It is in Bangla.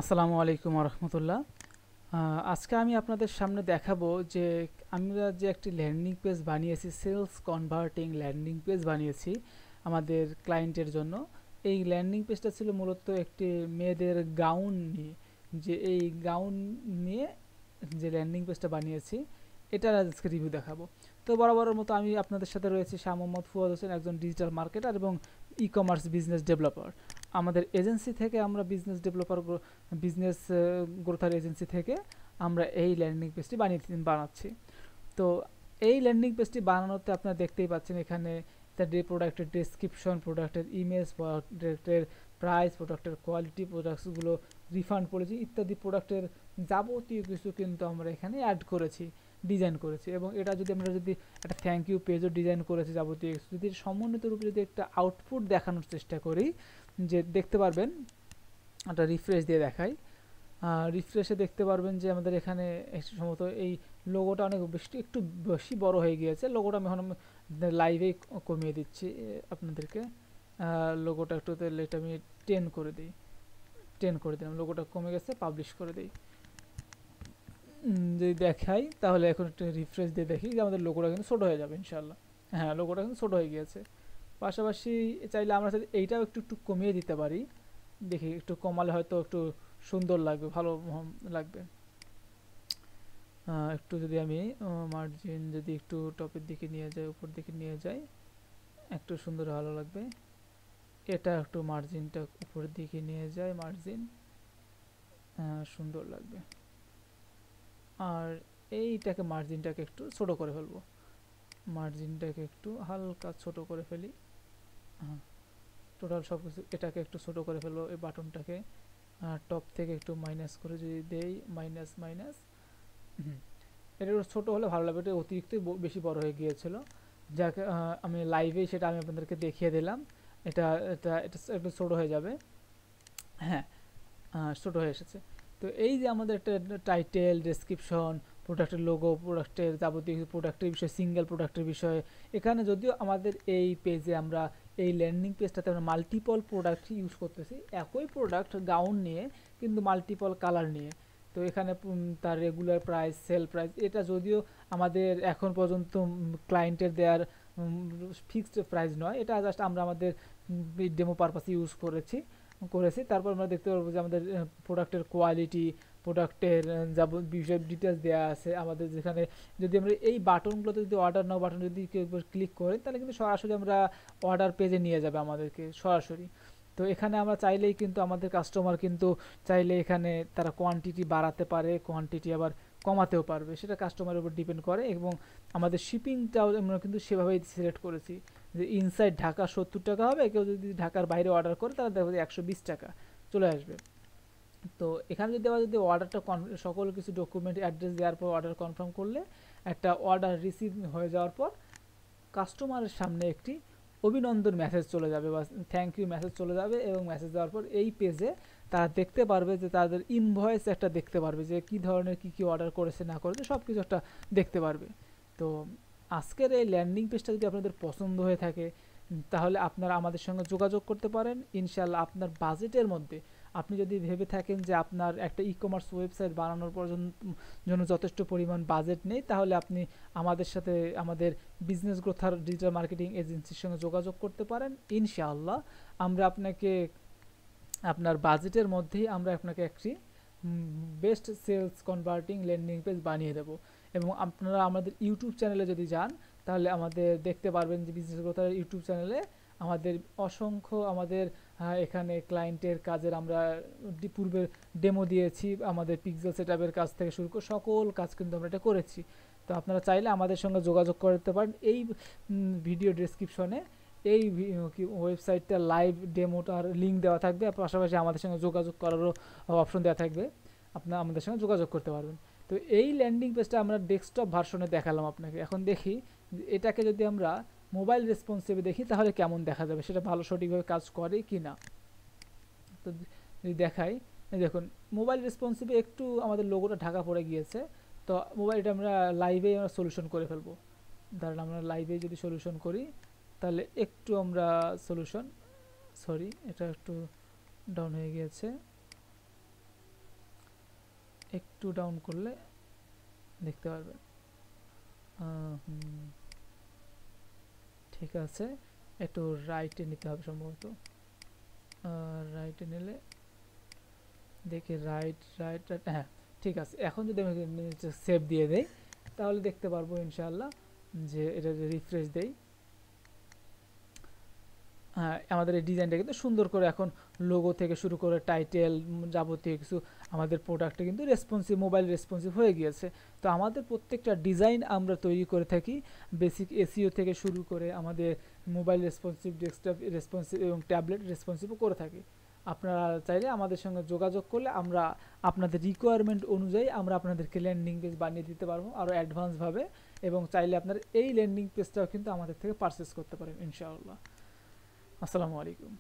আসসালামু আলাইকুম রহমতুল্লাহ। আজকে আমি আপনাদের সামনে দেখাবো যে আমরা যে একটি ল্যান্ডিং পেজ বানিয়েছি, সেলস কনভার্টিং ল্যান্ডিং পেজ বানিয়েছি আমাদের ক্লায়েন্টের জন্য। এই ল্যান্ডিং পেজটা ছিল মূলত একটি মেয়েদের গাউন নিয়ে, যে এই গাউন নিয়ে যে ল্যান্ডিং পেজটা বানিয়েছি এটার আজকে রিভিউ দেখাবো। তো বরাবরের মতো আমি আপনাদের সাথে রয়েছি শাহ মোহাম্মদ ফুয়াদ হোসেন, একজন ডিজিটাল মার্কেটার এবং ই কমার্স বিজনেস ডেভেলপার। আমাদের এজেন্সি থেকে আমরা বিজনেস গ্রোথার এজেন্সি থেকে আমরা এই ল্যান্ডিং পেজটি বানাচ্ছি। তো এই ল্যান্ডিং পেজটি বানানোতে আপনারা দেখতেই পাচ্ছেন এখানে তার প্রোডাক্টের ডেসক্রিপশন, প্রোডাক্টের ইমেজ, প্রোডাক্টের প্রাইস, প্রোডাক্টের কোয়ালিটি, প্রোডাক্টসগুলো রিফান্ড পলিসি ইত্যাদি প্রোডাক্টের যাবতীয় কিছু কিন্তু আমরা এখানে অ্যাড করেছি, ডিজাইন করেছি। এবং এটা যদি আমরা একটা থ্যাংক ইউ পেজও ডিজাইন করেছি যাবতীয় কিছু, যদি সমন্বিত রূপে যদি একটা আউটপুট দেখানোর চেষ্টা করি, যে দেখতে পারবেন একটা রিফ্রেশ দিয়ে দেখাই। রিফ্রেশে দেখতে পারবেন যে আমাদের এখানে সম্ভবত এই লোগোটা অনেক একটু বেশি বড় হয়ে গিয়েছে। লোগোটা আমি এখন লাইভেই কমিয়ে দিচ্ছি আপনাদেরকে। লোগোটা একটু তাহলে এটা আমি 10 করে দিই, 10 করে দিলাম, লোগোটা কমে গেছে, পাবলিশ করে দিই। যদি দেখাই তাহলে এখন একটু রিফ্রেশ দিয়ে দেখি যে আমাদের লোগোটা কিন্তু ছোটো হয়ে যাবে ইনশাল্লাহ। হ্যাঁ, লোগোটা কিন্তু ছোটো হয়ে গিয়েছে। পাশাপাশি চাইলে আমরা এইটাও একটু একটু কমিয়ে দিতে পারি, দেখি একটু কমালে হয়তো একটু সুন্দর লাগবে, ভালো লাগবে। একটু যদি আমি মার্জিন যদি একটু টপের দিকে নিয়ে যাই, উপর দিকে নিয়ে যাই, একটু সুন্দর ভালো লাগবে। এটা একটু মার্জিনটা উপরের দিকে নিয়ে যায়, মার্জিন সুন্দর লাগবে। আর এইটাকে মার্জিনটাকে একটু ছোট করে ফেলবো, মার্জিনটাকে একটু হালকা ছোট করে ফেলি। হ্যাঁ, টোটাল সব কিছু এটাকে একটু ছোট করে ফেলবো। এই বাটনটাকে টপ থেকে একটু মাইনাস করে যদি দেই, মাইনাস মাইনাস, এটা একটু ছোটো হলে ভালো লাগবে, এটা অতিরিক্ত বেশি বড় হয়ে গিয়েছিল। যাকে আমি লাইভেই সেটা আমি আপনাদেরকে দেখিয়ে দিলাম। এটা এটা এটা একটু ছোটো হয়ে যাবে। হ্যাঁ, ছোটো হয়ে এসেছে। তো এই যে আমাদের একটা টাইটেল, ডেসক্রিপশন, প্রোডাক্টের লোগো, প্রোডাক্টের যাবতীয় প্রোডাক্টের বিষয়, সিঙ্গেল প্রোডাক্টের বিষয়ে, এখানে যদিও আমাদের এই পেজে আমরা এই ল্যান্ডিং পেজটাতে আমরা মাল্টিপল প্রোডাক্ট ইউজ করতেছি, একই প্রোডাক্ট গাউন নিয়ে কিন্তু মাল্টিপল কালার নিয়ে। তো এখানে তার রেগুলার প্রাইস, সেল প্রাইস, এটা যদিও আমাদের এখন পর্যন্ত ক্লায়েন্টের দেওয়ার ফিক্সড প্রাইস নয়, এটা জাস্ট আমরা আমাদের ডেমো পারপাসে ইউজ করেছি। তারপর আমরা দেখতে পারবো যে আমাদের প্রোডাক্টের কোয়ালিটি, প্রোডাক্টের যা বিষয় ডিটেলস দেওয়া আছে আমাদের। যেখানে যদি আমরা এই বাটনগুলোতে যদি অর্ডার নাও বাটন যদি কেউ ক্লিক করেন, তাহলে কিন্তু সরাসরি আমরা অর্ডার পেজে নিয়ে যাবে আমাদেরকে সরাসরি। তো এখানে আমরা চাইলেই কিন্তু আমাদের কাস্টমার কিন্তু চাইলে এখানে তারা কোয়ান্টিটি বাড়াতে পারে, কোয়ান্টিটি আবার কমাতেও পারবে, সেটা কাস্টমারের উপর ডিপেন্ড করে। এবং আমাদের শিপিংটাও আমরা কিন্তু সেভাবেই সিলেক্ট করেছি যে ইনসাইড ঢাকা 70 টাকা হবে, কেউ যদি ঢাকার বাইরে অর্ডার করে তাহলে দেখো যে 120 টাকা চলে আসবে। তো এখানে যদি আবার যদি অর্ডারটা সকল কিছু ডকুমেন্ট অ্যাড্রেস দেওয়ার পর অর্ডার কনফার্ম করলে, একটা অর্ডার রিসিভ হয়ে যাওয়ার পর কাস্টমারের সামনে একটি অভিনন্দন মেসেজ চলে যাবে বা থ্যাংক ইউ মেসেজ চলে যাবে। এবং মেসেজ দেওয়ার পর এই পেজে তারা দেখতে পারবে যে তাদের ইনভয়েস একটা দেখতে পারবে, যে কী ধরনের কী অর্ডার করেছে না করেছে সব কিছু একটা দেখতে পারবে। তো আজকের এই ল্যান্ডিং পেজটা যদি আপনাদের পছন্দ হয়ে থাকে, তাহলে আপনারা আমাদের সঙ্গে যোগাযোগ করতে পারেন। ইনশাল্লাহ আপনার বাজেটের মধ্যে, আপনি যদি ভেবে থাকেন যে আপনার একটা ই কমার্স ওয়েবসাইট বানানোর জন্য যথেষ্ট পরিমাণ বাজেট নেই, তাহলে আপনি আমাদের সাথে আমাদের বিজনেস গ্রোথার ডিজিটাল মার্কেটিং এজেন্সির সঙ্গে যোগাযোগ করতে পারেন। ইনশাআল্লাহ আমরা আপনাকে আপনার বাজেটের মধ্যেই আমরা আপনাকে একটি best sales converting landing page বানিয়ে দেব। এবং আপনারা আমাদের ইউটিউব চ্যানেলে যদি যান, তাহলে আমাদের দেখতে পারবেন যে বিজনেস গ্রোথার ইউটিউব চ্যানেলে আমাদের অসংখ্য আমাদের এখানে ক্লায়েন্টের কাজের আমরা পূর্বের ডেমো দিয়েছি। আমাদের পিক্সেল সেটআপের কাজ থেকে শুরু করে সকল কাজ কিন্তু আমরা এটা করেছি। তো আপনারা চাইলে আমাদের সঙ্গে যোগাযোগ করতে পারেন। এই ভিডিও ডেসক্রিপশনে এই ওয়েবসাইটটা লাইভ ডেমোটার লিঙ্ক দেওয়া থাকবে, পাশাপাশি আমাদের সঙ্গে যোগাযোগ করারও অপশন দেওয়া থাকবে, আপনারা আমাদের সঙ্গে যোগাযোগ করতে পারবেন। তো এই ল্যান্ডিং পেজটা আমরা ডেস্কটপ ভার্সনে দেখালাম আপনাকে। এখন দেখি এটাকে যদি আমরা মোবাইল রেসপন্সিভে দেখি তাহলে কেমন দেখা যাবে, সেটা ভালো সঠিকভাবে কাজ করে কি না। তো যদি দেখাই, দেখুন মোবাইল রেসপন্সিভে একটু আমাদের লোগোটা ঢাকা পড়ে গিয়েছে। তো মোবাইলটা আমরা লাইভেই আমরা সলিউশন করে ফেলবো। ধরেন আমরা লাইভে যদি সলিউশন করি, তাহলে একটু আমরা সলিউশন, সরি এটা একটু ডাউন হয়ে গিয়েছে, একটু ডাউন করলে দেখতে পারবেন। ঠিক আছে, একটু রাইটে নিতে হবে সম্ভবত। রাইটে নিলে দেখি রাইট রাইট রাইট, হ্যাঁ ঠিক আছে। এখন যদি আমি সেভ দিয়ে দেই তাহলে দেখতে পারবো ইনশাআল্লাহ যে এটা রিফ্রেশ দেই, হ্যাঁ আমাদের এই ডিজাইনটা কিন্তু সুন্দর করে এখন লোগো থেকে শুরু করে টাইটেল যাবতীয় কিছু আমাদের প্রোডাক্টে কিন্তু রেসপন্সিভ, মোবাইল রেসপন্সিভ হয়ে গিয়েছে। তো আমাদের প্রত্যেকটা ডিজাইন আমরা তৈরি করে থাকি বেসিক এসইও থেকে শুরু করে আমাদের মোবাইল রেসপন্সিভ, ডেস্কটপ রেসপন্সিভ এবং ট্যাবলেট রেসপন্সিভও করে থাকি। আপনারা চাইলে আমাদের সঙ্গে যোগাযোগ করলে আমরা আপনাদের রিকোয়ারমেন্ট অনুযায়ী আমরা আপনাদেরকে ল্যান্ডিং পেজ বানিয়ে দিতে পারবো আরও অ্যাডভান্সভাবে, এবং চাইলে আপনার এই ল্যান্ডিং পেজটাও কিন্তু আমাদের থেকে পারচেস করতে পারেন ইনশাআল্লাহ। আসসালামু আলাইকুম।